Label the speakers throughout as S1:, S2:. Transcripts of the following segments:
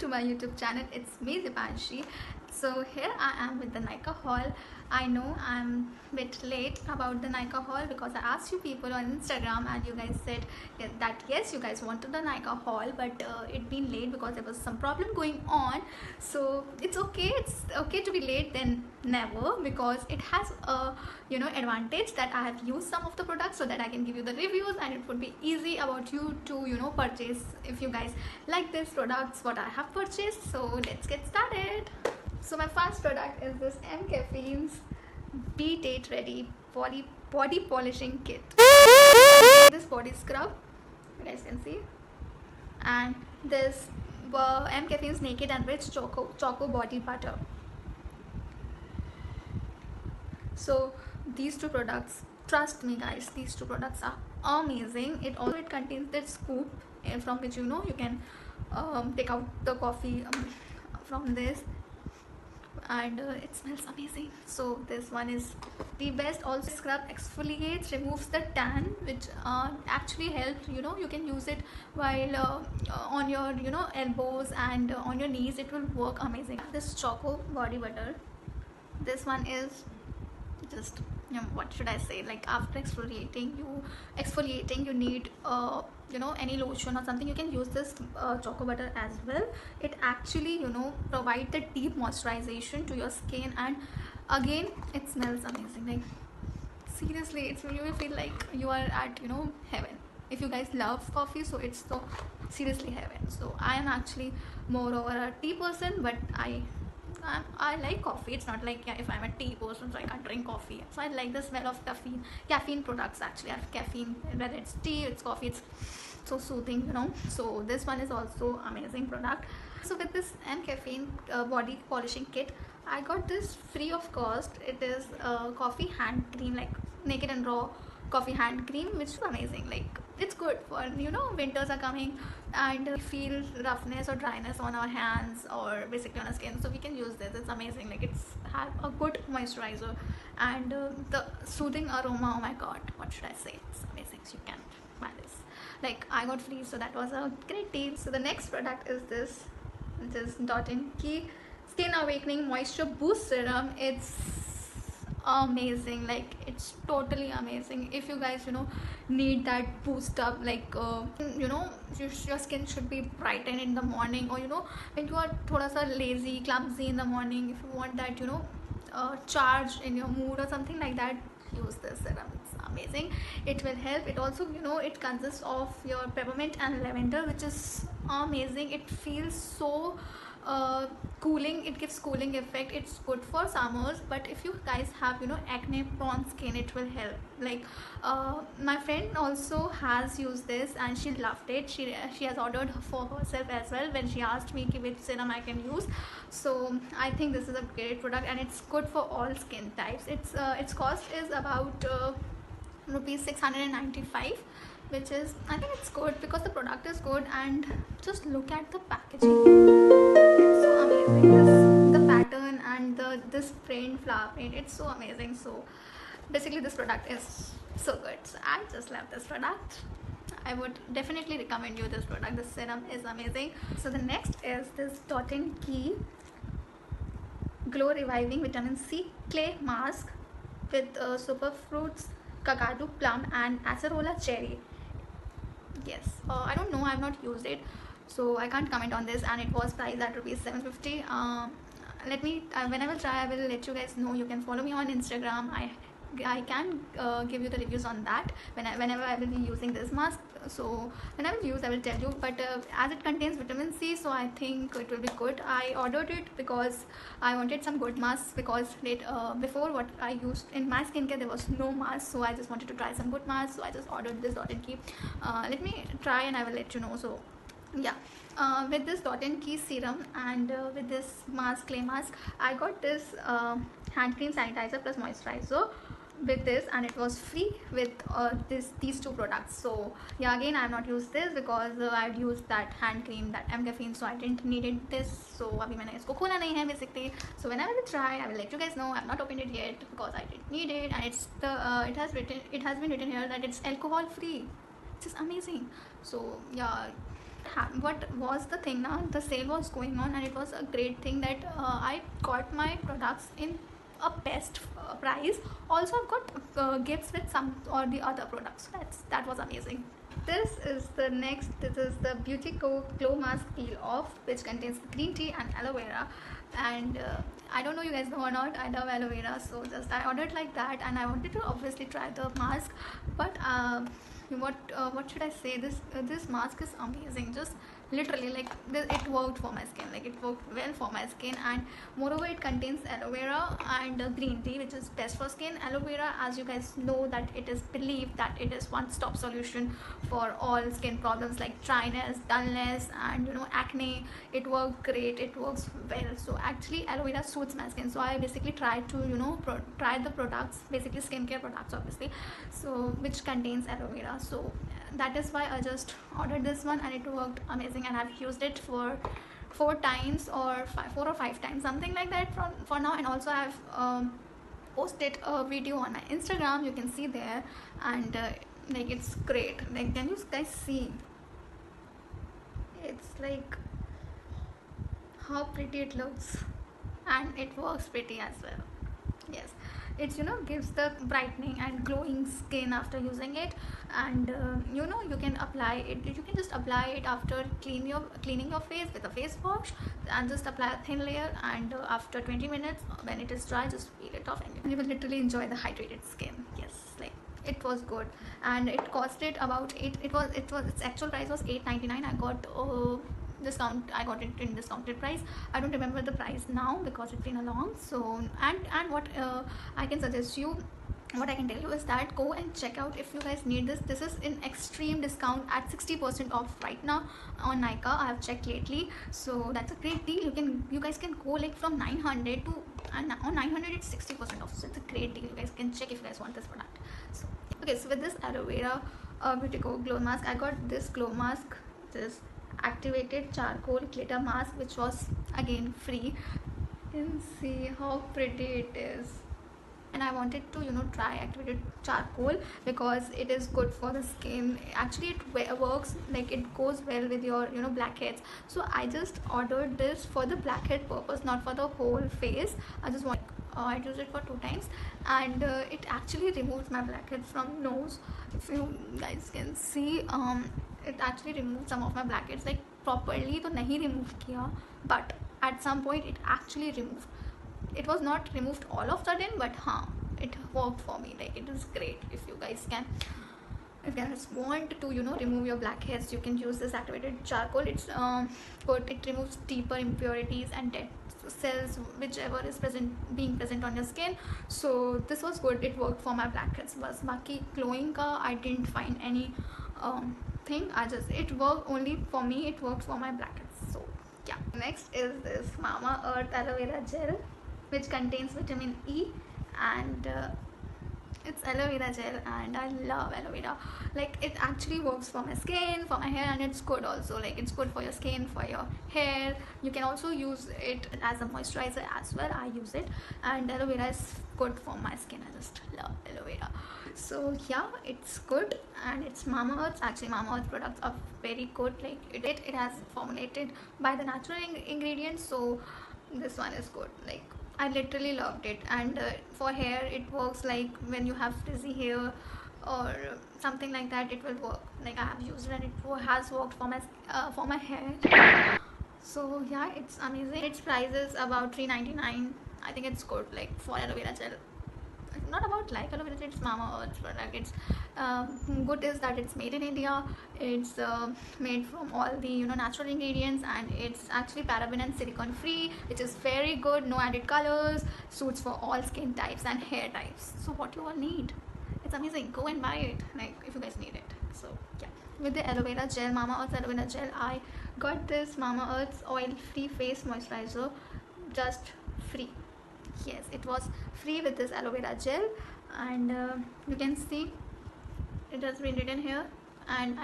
S1: to my YouTube channel. It's me, Dipanshi. So here I am with the Nykaa haul. I know I'm a bit late about the Nykaa haul because I asked you people on Instagram and you guys said that yes, you guys wanted the Nykaa haul, but it been late because there was some problem going on. So it's okay. It's okay to be late than never, because it has a advantage that I have used some of the products so that I can give you the reviews, and it would be easy about you to purchase if you guys like these products what I have purchased. So let's get started. So my first product is this M Caffeine's Beat 8 Ready body polishing kit. This body scrub, you guys can see, and this M Caffeine's Naked and Rich Choco Body Butter. So these two products, trust me guys, these two products are amazing. It contains that scoop from which you can take out the coffee from this, and it smells amazing. So this one is the best. Also, scrub exfoliates, removes the tan, which actually helps. You can use it while on your elbows and on your knees. It will work amazing. This Choco Body Butter, this one is just what should I say, like after exfoliating you need any lotion or something, you can use this choco butter as well. It actually provide the deep moisturization to your skin, and again it smells amazing. Like seriously, you will feel like you are at heaven. If you guys love coffee, so it's so seriously heaven. So I am actually more over a tea person, but I like coffee. It's not like if I'm a tea person so I can't drink coffee. So I like the smell of caffeine products. Actually, I have caffeine, whether it's tea, it's coffee, it's so soothing. So this one is also amazing product. So with this M Caffeine body polishing kit, I got this free of cost. It is a coffee hand cream, like naked and raw coffee hand cream, which is amazing. Like it's good for winters are coming and we feel roughness or dryness on our hands or basically on our skin, so we can use this. It's amazing. Like it's have a good moisturizer and the soothing aroma. Oh my god, what should I say, it's amazing. So you can buy this. Like I got free, so that was a great deal. So the next product is this, which is Dot & Key Skin Awakening Moisture Boost Serum. It's amazing. Like it's totally amazing. If you guys need that boost up, like your skin should be brightened in the morning, or when you are thoda sa lazy, clumsy in the morning, if you want that charge in your mood or something like that, use this serum. It's amazing. It will help. It also it consists of your peppermint and lavender, which is amazing. It feels so cooling. It gives cooling effect. It's good for summers, but if you guys have acne prone skin, it will help. Like my friend also has used this and she loved it. She has ordered for herself as well when she asked me which serum I can use. So I think this is a great product and it's good for all skin types. Its cost is about rupees 695, which is, I think it's good because the product is good. And just look at the packaging, it's so amazing. The pattern and this print, flower print, it's so amazing. So basically this product is so good. So I just love this product. I would definitely recommend you this product. This serum is amazing. So the next is this Dot & Key Glow Reviving Vitamin C Clay Mask with superfruits, cacao plum and acerola cherry. Yes, I don't know, I have not used it, so I can't comment on this, and it was priced at rupees 750. Let me when I will try, I will let you guys know. You can follow me on Instagram. I can give you the reviews on that whenever I will be using this mask. So when I will use, I will tell you. But as it contains vitamin C, so I think it will be good. I ordered it because I wanted some good masks, because before what I used in my skincare there was no mask, so I just wanted to try some good masks. So I just ordered this Dot & Key. Let me try and I will let you know. So yeah, with this Dot & Key serum and with this clay mask, I got this hand cream sanitizer plus moisturizer with this, and it was free with these two products. So yeah, again I have not used this because I've used that hand cream, that M Caffeine, so I didn't need this. So abhi maine isko khola nahi hai basically. So when I will try, I will let you guys know. I have not opened it yet because I didn't need it, and it has been written here that it's alcohol free, which is amazing. So yeah, what was the thing now, the sale was going on, and it was a great thing that I got my products in a best price. Also I've got gifts with some or the other products. That was amazing. This is the Beauty Co Glow Mask Peel Off, which contains green tea and aloe vera. And I don't know you guys know or not, I love aloe vera, so just I ordered like that, and I wanted to obviously try the mask. But what should I say, this mask is amazing. Just literally, like, it worked for my skin, like it worked well for my skin. And moreover, it contains aloe vera and green tea, which is best for skin. Aloe vera, as you guys know, that it is believed that it is one stop solution for all skin problems like dryness, dullness, and acne. It worked great, it works well. So actually aloe vera suits my skin, so I basically tried to try the products, basically skincare products obviously, so which contains aloe vera. So that is why I just ordered this one, and it worked amazing, and I've used it for 4 times or 4 or 5 times, something like that, for now. And also I've posted a video on my Instagram, you can see there. And like, it's great. Like, can you guys see? It's like how pretty it looks, and it works pretty as well. Yes, it gives the brightening and glowing skin after using it. And you can apply it, you can just apply it after cleaning your face with a face wash, and just apply a thin layer. And after 20 minutes, when it is dry, just peel it off, and you will literally enjoy the hydrated skin. Yes, like, it was good. And it costed about its actual price was 8.99. I got I got it in discounted price. I don't remember the price now because it's been a long. So, and what I can suggest you, what I can tell you is that go and check out if you guys need this. This is in extreme discount at 60% off right now on Nykaa. I have checked lately, so that's a great deal. You guys can go like from 900 to, and on 900 it's 60% off, so it's a great deal. You guys can check if you guys want this product. So okay, so with this aloe vera Beauty Co glow mask, I got this glow mask, this activated charcoal glitter mask, which was again free. You can see how pretty it is. And I wanted to try activated charcoal because it is good for the skin. Actually, it works, like, it goes well with your blackheads. So I just ordered this for the blackhead purpose, not for the whole face. I just want I used it for 2 times, and it actually removes my blackheads from nose. If you guys can see, it actually removed some of my blackheads, like properly तो नहीं remove किया, but at some point it actually removed. It was not removed all of sudden, but it worked for me. Like, it is great. If you guys want to remove your blackheads, you can use this activated charcoal. It's good. It removes deeper impurities and dead cells, whichever is being present on your skin. So this was good. It worked for my blackheads. But baki glowing ka I didn't find any thing. It worked only for me. It worked for my blackheads. So yeah. Next is this Mamaearth aloe vera gel, which contains vitamin E, and it's aloe vera gel, and I love aloe vera. Like, it actually works for my skin, for my hair, and it's good also. Like, it's good for your skin, for your hair. You can also use it as a moisturizer as well. I use it, and aloe vera is good for my skin. I just love aloe vera. So yeah, it's good, and it's Mamaearth. Actually, Mamaearth products are very good. Like, it has formulated by the natural ingredients, so this one is good. Like, I literally loved it. And for hair, it works. Like, when you have frizzy hair or something like that, it will work. Like, I have used it, and it has worked for my hair. So yeah, it's amazing. Its price is about 3.99. I think it's good, like, for aloe vera gel. Not about like aloe vera gel, it's Mamaearth product. It's good is that it's made in India. It's made from all the natural ingredients, and it's actually paraben and silicone free, which is very good. No added colors, suits for all skin types and hair types. So what you all need, it's amazing. Go and buy it, like, if you guys need it. So yeah, with the aloe vera gel, Mamaearth aloe vera gel, I got this Mamaearth's oil free face moisturizer, just free. Yes, it was free with this aloe vera gel. And you can see it has been written here. And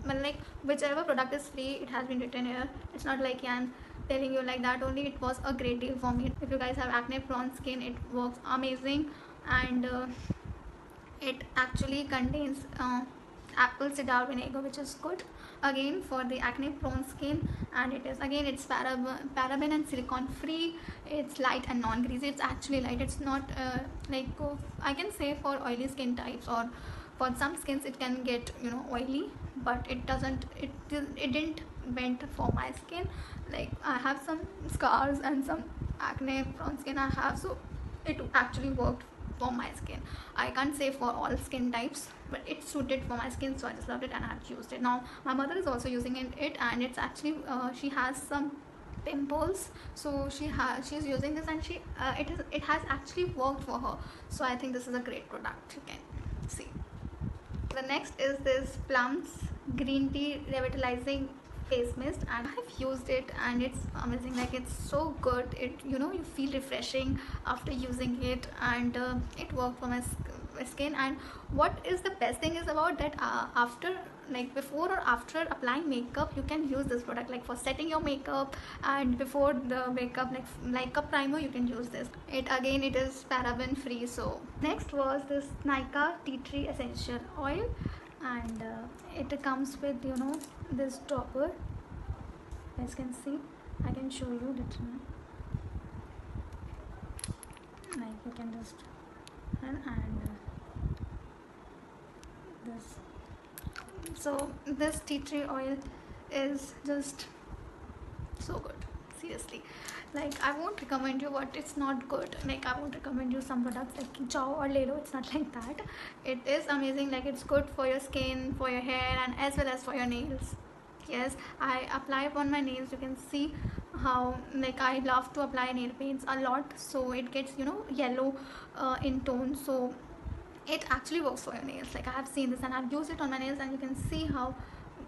S1: like, whichever product is free, it has been written here. It's not like I'm telling you like that only. It was a great deal for me. If you guys have acne prone skin, it works amazing. And it actually contains apple cider vinegar, which is good. again for the acne prone skin, and it's paraben and silicone free. It's light and non-greasy. It's actually light. It's not I can say for oily skin types, or for some skins it can get oily, but it didn't went for my skin. Like, I have some scars and some acne prone skin I have, so it actually worked for my skin. I can't say for all skin types, but it suited for my skin, so I just loved it and I've used it. Now my mother is also using it, and it's actually she has some pimples, so she's using this, and it has actually worked for her. So I think this is a great product. You can see. The next is this Plums green tea revitalizing face mist, and I've used it and it's amazing. Like, it's so good. You feel refreshing after using it, and it worked for my skin. And what is the best thing is about that, after, like, before or after applying makeup, you can use this product. Like, for setting your makeup and before the makeup, like a primer, you can use this. It is paraben free. So next was this Nykaa tea tree essential oil, and it comes with this topper. You guys can see, I can show you that. Like, you can just and this. So this tea tree oil is just so good, seriously. Like, I won't recommend you what it's not good. Like, I won't recommend you some products like Ciao or Lelo. It's not like that. It is amazing. Like, it's good for your skin, for your hair, and as well as for your nails. Yes, I apply upon my nails. You can see how, like, I love to apply nail paints a lot, so it gets yellow in tone. So it actually works for your nails. Like, I have seen this and I've used it on my nails, and you can see how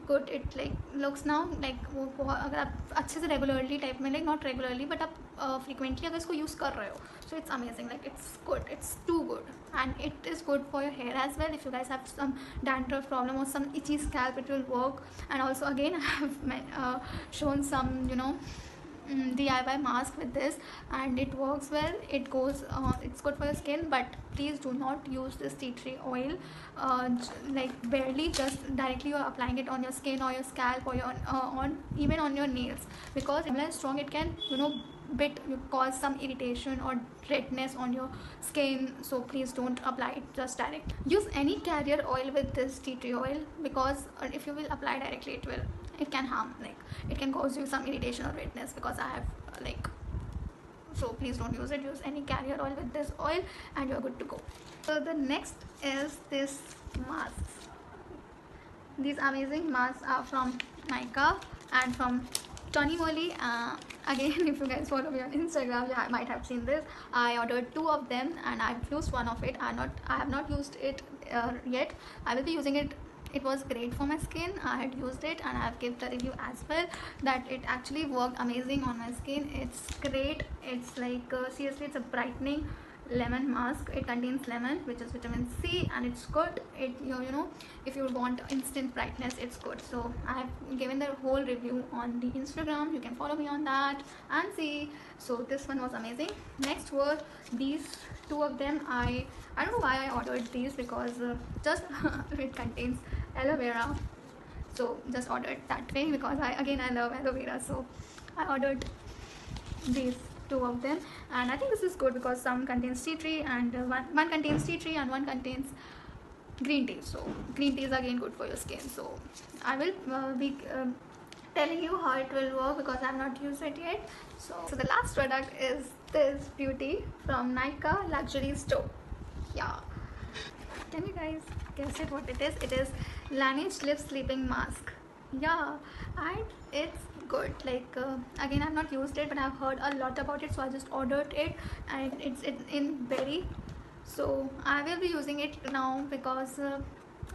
S1: good it like looks now. Like, अगर आप अच्छे से regularly type में, like not regularly but आप frequently अगर इसको use कर रहे हो, so it's amazing. Like, it's good, it's too good, and it is good for your hair as well. If you guys have some dandruff problem or some itchy scalp, it will work. And also, again, I have shown some DIY mask with this, and it works well. It's good for your skin, but please do not use this tea tree oil like barely. Just directly you're applying it on your skin or your scalp or your on even on your nails, because it's strong. It can cause some irritation or redness on your skin, so please don't apply it just direct. Use any carrier oil with this tea tree oil, because if you will apply directly, it can harm, like it can cause you some irritation or redness, because I have so please don't use it. Use any carrier oil with this oil and you're good to go. So the next is this masks. These amazing masks are from Nykaa and from Tony Moly. Again, if you guys follow me on Instagram, you might have seen this. I ordered 2 of them and I've used one of it. I have not used it yet. I will be using it. It was great for my skin. I had used it and I have given a review as well that it actually worked amazing on my skin. It's great. It's like seriously, it's a brightening lemon mask. It contains lemon, which is vitamin C, and it's good. It if you want instant brightness, it's good. So I have given the whole review on the Instagram. You can follow me on that and see. So this one was amazing. Next were these 2 of them. I don't know why I ordered these, because just it contains aloe vera, so just ordered that way, because I love aloe vera, so I ordered these 2 of them. And I think this is good because some contains tea tree and one contains tea tree and one contains green tea. So green tea is again good for your skin. So I will be telling you how it will work, because I have not used it yet. So the last product is this beauty from Nykaa Luxury Store. Yeah, can you guys guess it what it is? It is Laneige Lip Sleeping Mask. Yeah, and it's good. Like again, I've not used it, but I've heard a lot about it, so I just ordered it, and it's in berry. So I will be using it now, because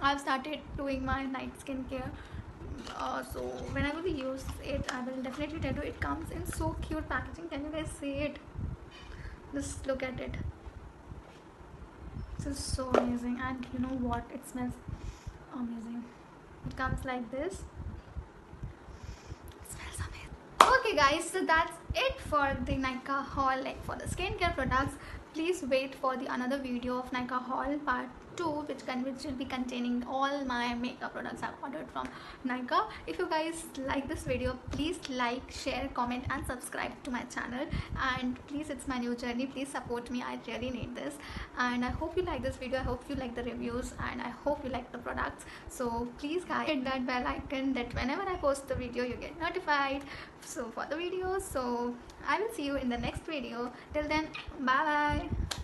S1: I've started doing my night skincare. So when I will be use it, I will definitely tell you. It comes in so cute packaging. Can you guys see it? Just look at it. This is so amazing, and you know what? It smells amazing. It comes like this. It smells amazing. Okay guys, so that's it for the Nykaa haul, like for the skincare products. Please wait for the another video of Nykaa haul part 2, which will be containing all my makeup products I've ordered from Nykaa. If you guys like this video, please like, share, comment and subscribe to my channel. And please, it's my new journey, please support me, I really need this. And I hope you like this video, I hope you like the reviews, and I hope you like the products. So please guys, hit that bell icon that whenever I post the video you get notified so for the videos. So I will see you in the next video. Till then, bye bye.